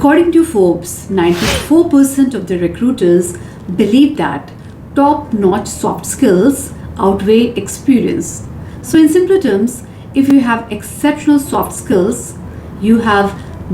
According to Forbes, 94% of the recruiters believe that top-notch soft skills outweigh experience. So in simpler terms, if you have exceptional soft skills, you have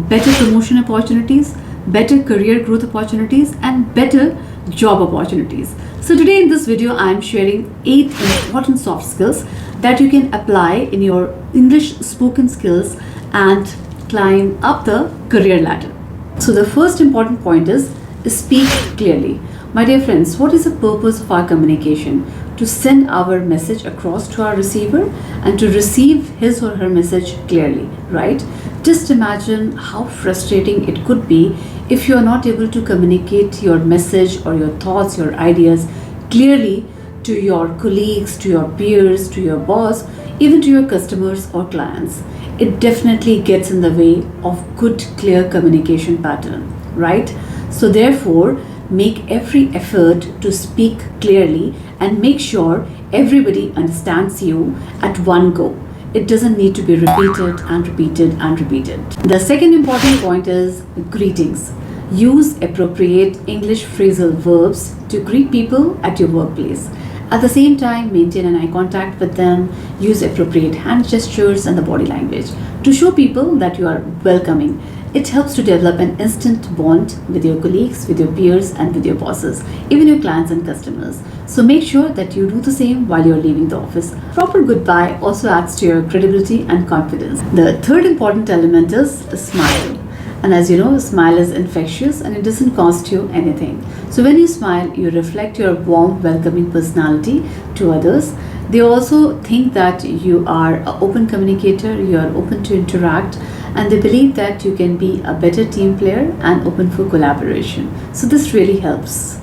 better promotion opportunities, better career growth opportunities, and better job opportunities. So today in this video, I am sharing 8 important soft skills that you can apply in your English spoken skills and climb up the career ladder. So the first important point is speak clearly. My dear friends, what is the purpose of our communication? To send our message across to our receiver and to receive his or her message clearly, right? Just imagine how frustrating it could be if you are not able to communicate your message or your thoughts, your ideas clearly to your colleagues, to your peers, to your boss, even to your customers or clients. It definitely gets in the way of good, clear communication pattern, right? So therefore, make every effort to speak clearly and make sure everybody understands you at one go. It doesn't need to be repeated and repeated and repeated. The second important point is greetings. Use appropriate English phrasal verbs to greet people at your workplace. At the same time, maintain an eye contact with them, use appropriate hand gestures and the body language to show people that you are welcoming. It helps to develop an instant bond with your colleagues, with your peers, and with your bosses, even your clients and customers. So make sure that you do the same while you're leaving the office. Proper goodbye also adds to your credibility and confidence. The third important element is a smile. And as you know, a smile is infectious and it doesn't cost you anything. So when you smile, you reflect your warm, welcoming personality to others. They also think that you are an open communicator, you are open to interact, and they believe that you can be a better team player and open for collaboration. So this really helps.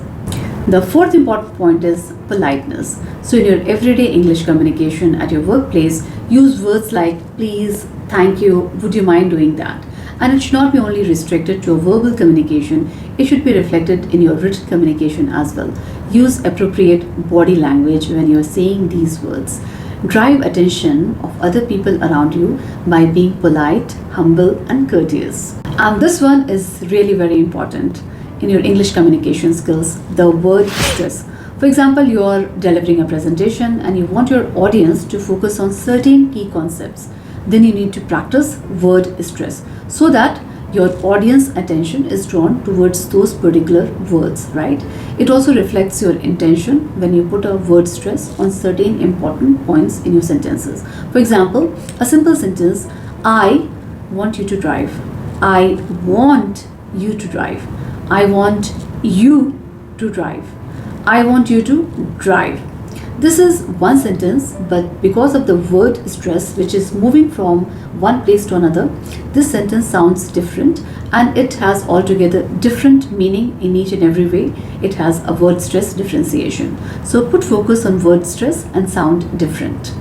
The fourth important point is politeness. So in your everyday English communication at your workplace, use words like please, thank you, would you mind doing that? And it should not be only restricted to a verbal communication, it should be reflected in your written communication as well. Use appropriate body language when you're saying these words. Drive attention of other people around you by being polite, humble, and courteous. And this one is really very important in your English communication skills, the word stress. For example, you are delivering a presentation and you want your audience to focus on certain key concepts. Then you need to practice word stress so that your audience attention is drawn towards those particular words, right? It also reflects your intention when you put a word stress on certain important points in your sentences. For example, a simple sentence, I want you to drive. I want you to drive. I want you to drive. I want you to drive. This is one sentence, but because of the word stress, which is moving from one place to another, this sentence sounds different and it has altogether different meaning in each and every way. It has a word stress differentiation. So put focus on word stress and sound different.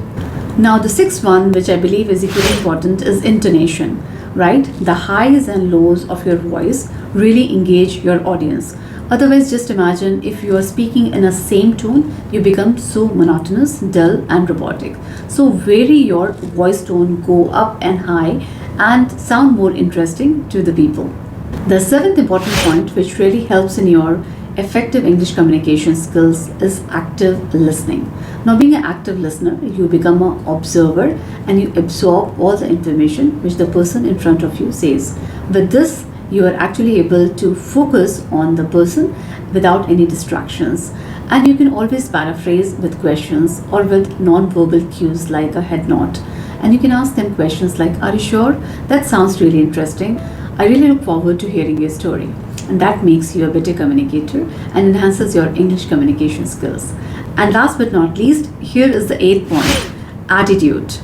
Now the sixth one, which I believe is equally important, is intonation, right? The highs and lows of your voice really engage your audience. Otherwise, just imagine if you are speaking in a same tone, you become so monotonous, dull, and robotic. So vary your voice tone, go up and high, and sound more interesting to the people. The seventh important point, which really helps in your effective English communication skills, is active listening. Now, being an active listener, you become an observer and you absorb all the information which the person in front of you says. With this, you are actually able to focus on the person without any distractions. And you can always paraphrase with questions or with non-verbal cues like a head nod. And you can ask them questions like, are you sure? That sounds really interesting. I really look forward to hearing your story. And that makes you a better communicator and enhances your English communication skills. And last but not least, here is the 8th point, attitude.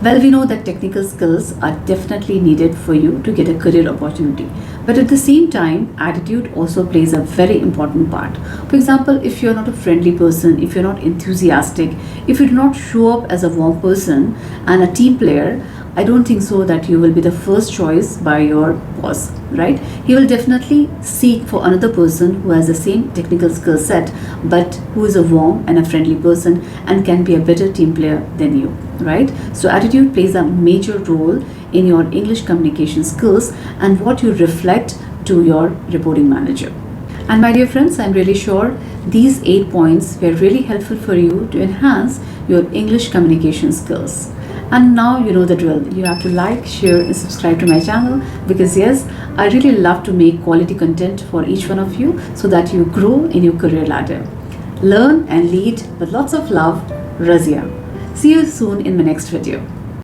Well, we know that technical skills are definitely needed for you to get a career opportunity. But at the same time, attitude also plays a very important part. For example, if you're not a friendly person, if you're not enthusiastic, if you do not show up as a warm person and a team player, I don't think so that you will be the first choice by your boss, right? He will definitely seek for another person who has the same technical skill set, but who is a warm and a friendly person and can be a better team player than you, right? So attitude plays a major role in your English communication skills, and what you reflect to your reporting manager. And my dear friends, I'm really sure these 8 points were really helpful for you to enhance your English communication skills. And now you know the drill. You have to like, share, and subscribe to my channel, because yes, I really love to make quality content for each one of you so that you grow in your career ladder. Learn and lead with lots of love, Razia. See you soon in my next video.